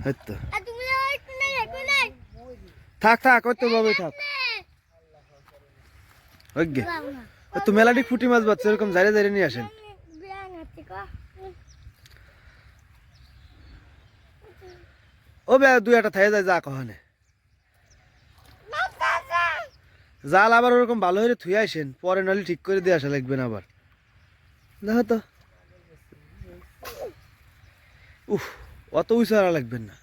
এই তো থাক থাক ওই তো বাবু থাক ওই গে তো মেলাটি ফুটি মাছ বাচ্চা এরকম জারে জারে নিয়ে আসেন ও বে দুই একটা থাই যায় যা কহনে জাল আবার ওরকম ভালো হয়ে থুয়ে আসেন পরে নাহলে ঠিক করে দিয়ে আসা লাগবে না আবার দেখো তো উফ অত উঁচা লাগবেন না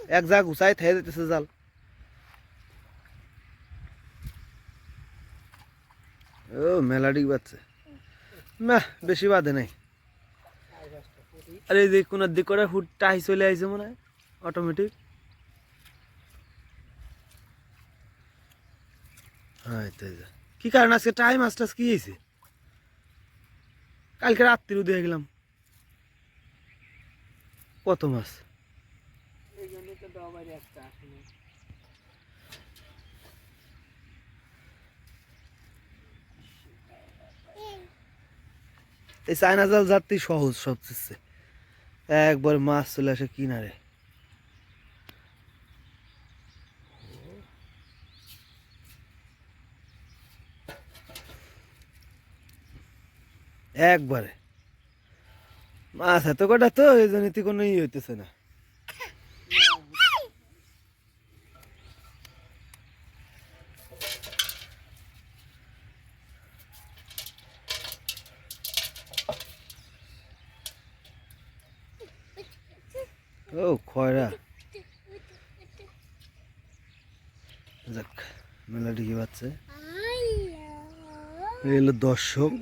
এক জায়গা উঁচাই থাই যেতেছে জাল ও মেলাডিক বাচ্চা না বেশি বাদে নাই আরে এই যে কোনার দিক করে হুটটা চলে আইছে মনে হয় অটোমেটিক হ্যাঁ কি কারণ আজকে টাইম মাছটাস কি হয়েছে কালকে রাত্রিও দিয়ে গেলাম কত মাছ এই চায়না জাল যাত্রী সহজ সবচেয়ে একবার মাছ চলে আসে কিনারে একবারে মাছ এত কটা তো এই জন্য কোনো হইতেছে না ও খয়রা যাক মেলাটি কি বাচ্চা এলো দর্শক